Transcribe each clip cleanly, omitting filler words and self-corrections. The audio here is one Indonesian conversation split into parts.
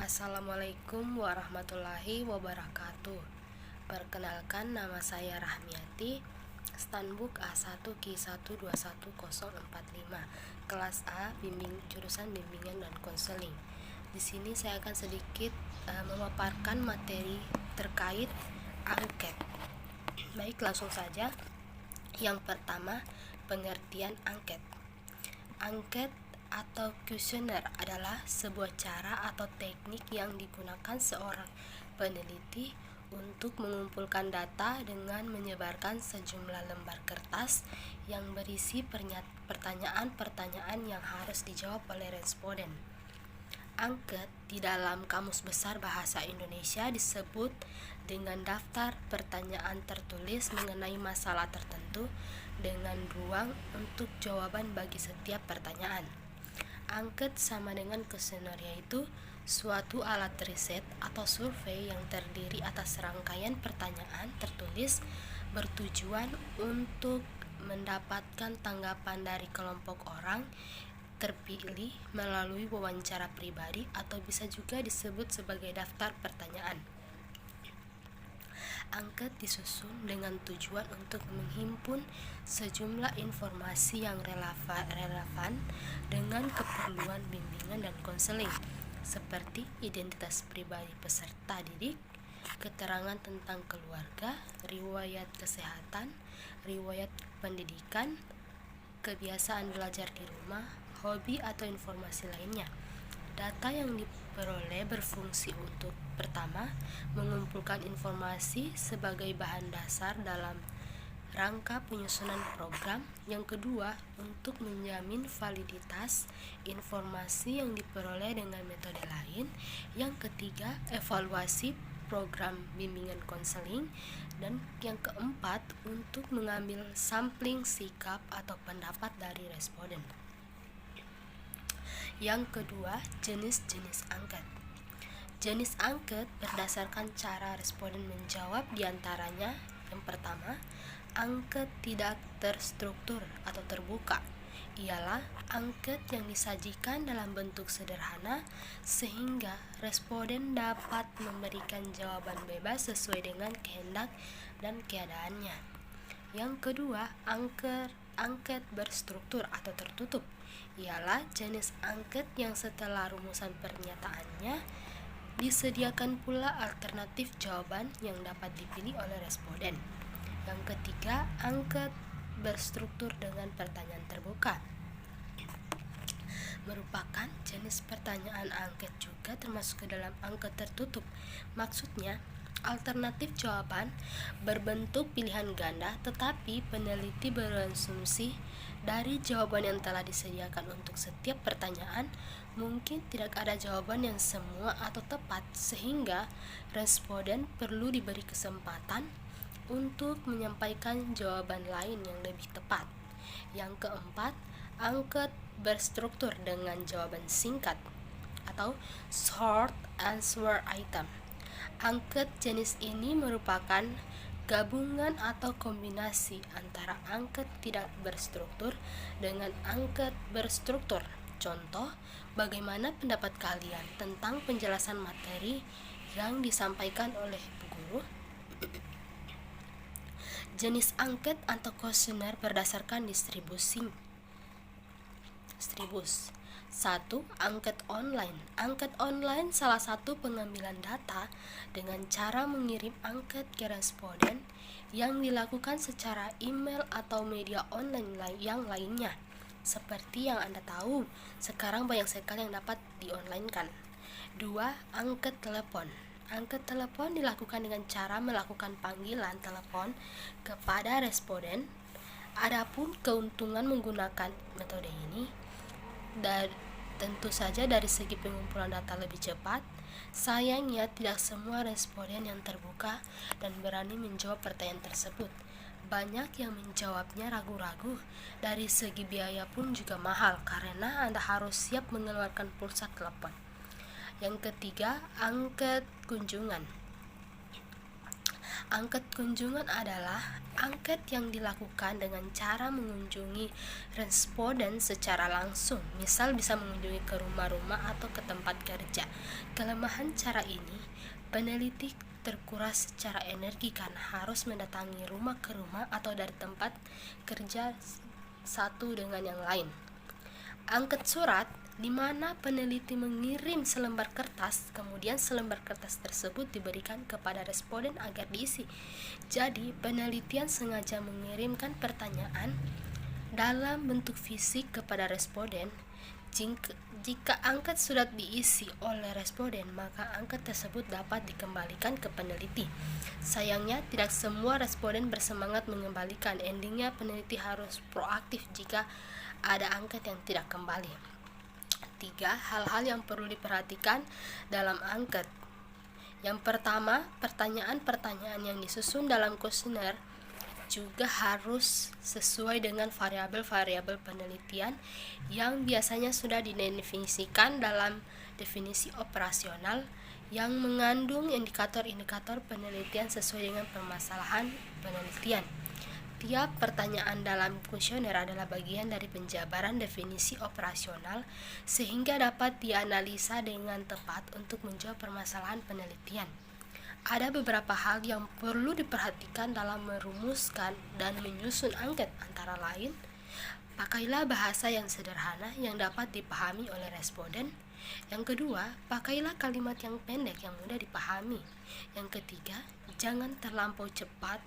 Assalamualaikum warahmatullahi wabarakatuh. Perkenalkan, nama saya Rahmiati, Standbook A1Q121045, kelas A, jurusan bimbingan dan konseling. Di sini saya akan sedikit memaparkan materi terkait angket. Baik, langsung saja. Yang pertama, pengertian angket. Angket atau kuesioner adalah sebuah cara atau teknik yang digunakan seorang peneliti untuk mengumpulkan data dengan menyebarkan sejumlah lembar kertas yang berisi pertanyaan-pertanyaan yang harus dijawab oleh responden. Angket di dalam Kamus Besar Bahasa Indonesia disebut dengan daftar pertanyaan tertulis mengenai masalah tertentu dengan ruang untuk jawaban bagi setiap pertanyaan. Angket sama dengan kuesioner, yaitu suatu alat riset atau survei yang terdiri atas rangkaian pertanyaan tertulis bertujuan untuk mendapatkan tanggapan dari kelompok orang terpilih melalui wawancara pribadi atau bisa juga disebut sebagai daftar pertanyaan. Angket disusun dengan tujuan untuk menghimpun sejumlah informasi yang relevan dengan keperluan bimbingan dan konseling, seperti identitas pribadi peserta didik, keterangan tentang keluarga, riwayat kesehatan, riwayat pendidikan, kebiasaan belajar di rumah, hobi atau informasi lainnya. Data yang diperoleh berfungsi untuk pertama, mengumpulkan informasi sebagai bahan dasar dalam rangka penyusunan program. Yang kedua, untuk menjamin validitas informasi yang diperoleh dengan metode lain. Yang ketiga, evaluasi program bimbingan konseling. Dan yang keempat, untuk mengambil sampling sikap atau pendapat dari responden. Yang kedua, jenis-jenis angket. Jenis angket berdasarkan cara responden menjawab, diantaranya yang pertama, angket tidak terstruktur atau terbuka, ialah angket yang disajikan dalam bentuk sederhana sehingga responden dapat memberikan jawaban bebas sesuai dengan kehendak dan keadaannya. Yang kedua, angket berstruktur atau tertutup, ialah jenis angket yang setelah rumusan pernyataannya disediakan pula alternatif jawaban yang dapat dipilih oleh responden. Yang ketiga, angket berstruktur dengan pertanyaan terbuka merupakan jenis pertanyaan angket juga termasuk ke dalam angket tertutup. Maksudnya, alternatif jawaban berbentuk pilihan ganda, tetapi peneliti berasumsi dari jawaban yang telah disediakan untuk setiap pertanyaan mungkin tidak ada jawaban yang semua atau tepat, sehingga responden perlu diberi kesempatan untuk menyampaikan jawaban lain yang lebih tepat. Yang keempat, angket berstruktur dengan jawaban singkat atau short answer item. Angket jenis ini merupakan gabungan atau kombinasi antara angket tidak berstruktur dengan angket berstruktur. Contoh, bagaimana pendapat kalian tentang penjelasan materi yang disampaikan oleh Bu Guru? Jenis angket atau kuesioner berdasarkan distribusi. 1. Angket online. Angket online salah satu pengambilan data dengan cara mengirim angket ke responden yang dilakukan secara email atau media online yang lainnya. Seperti yang Anda tahu, sekarang banyak sekali yang dapat di-online-kan. 2. Angket telepon. Angket telepon dilakukan dengan cara melakukan panggilan telepon kepada responden. Adapun keuntungan menggunakan metode ini, tentu saja dari segi pengumpulan data lebih cepat. Sayangnya tidak semua responden yang terbuka dan berani menjawab pertanyaan tersebut. Banyak yang menjawabnya ragu-ragu. Dari segi biaya pun juga mahal karena Anda harus siap mengeluarkan pulsa telepon. Yang ketiga, angket kunjungan. Angket kunjungan adalah angket yang dilakukan dengan cara mengunjungi responden secara langsung, misal bisa mengunjungi ke rumah-rumah atau ke tempat kerja. Kelemahan cara ini, peneliti terkuras secara energi karena harus mendatangi rumah ke rumah atau dari tempat kerja satu dengan yang lain. Angket surat, di mana peneliti mengirim selembar kertas, kemudian selembar kertas tersebut diberikan kepada responden agar diisi. Jadi, penelitian sengaja mengirimkan pertanyaan dalam bentuk fisik kepada responden. Jika angket surat diisi oleh responden, maka angket tersebut dapat dikembalikan ke peneliti. Sayangnya, tidak semua responden bersemangat mengembalikan. Endingnya, peneliti harus proaktif jika ada angket yang tidak kembali. 3. Hal-hal yang perlu diperhatikan dalam angket. Yang pertama, pertanyaan-pertanyaan yang disusun dalam kuesioner juga harus sesuai dengan variabel-variabel penelitian yang biasanya sudah didefinisikan dalam definisi operasional yang mengandung indikator-indikator penelitian sesuai dengan permasalahan penelitian. Tiap pertanyaan dalam kuesioner adalah bagian dari penjabaran definisi operasional sehingga dapat dianalisa dengan tepat untuk menjawab permasalahan penelitian. Ada beberapa hal yang perlu diperhatikan dalam merumuskan dan menyusun angket, antara lain, pakailah bahasa yang sederhana yang dapat dipahami oleh responden. Yang kedua, pakailah kalimat yang pendek yang mudah dipahami. Yang ketiga, jangan terlampau cepat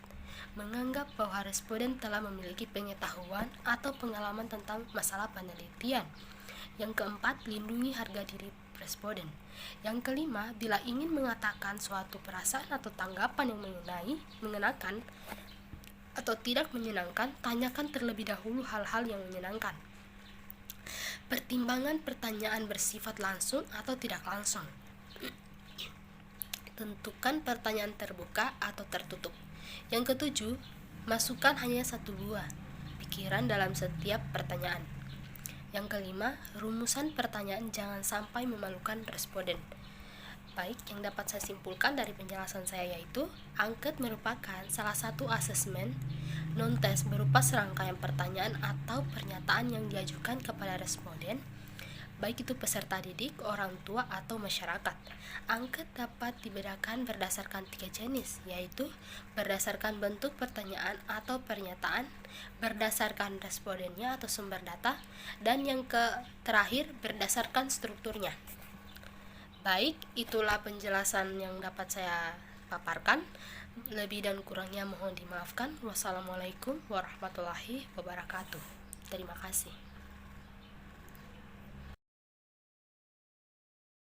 menganggap bahwa responden telah memiliki pengetahuan atau pengalaman tentang masalah penelitian. Yang keempat, lindungi harga diri responden. Yang kelima, bila ingin mengatakan suatu perasaan atau tanggapan yang mengenakan atau tidak menyenangkan, tanyakan terlebih dahulu hal-hal yang menyenangkan. Pertimbangan pertanyaan bersifat langsung atau tidak langsung. Tentukan pertanyaan terbuka atau tertutup. Yang ketujuh, masukkan hanya satu buah pikiran dalam setiap pertanyaan. Yang kelima, rumusan pertanyaan jangan sampai memalukan responden. Baik, yang dapat saya simpulkan dari penjelasan saya yaitu, angket merupakan salah satu asesmen non-tes berupa serangkaian pertanyaan atau pernyataan yang diajukan kepada responden, baik itu peserta didik, orang tua, atau masyarakat. Angket dapat dibedakan berdasarkan 3 jenis, yaitu berdasarkan bentuk pertanyaan atau pernyataan, berdasarkan respondennya atau sumber data, dan yang terakhir berdasarkan strukturnya. Baik, itulah penjelasan yang dapat saya paparkan. Lebih dan kurangnya mohon dimaafkan. Wassalamualaikum warahmatullahi wabarakatuh. Terima kasih.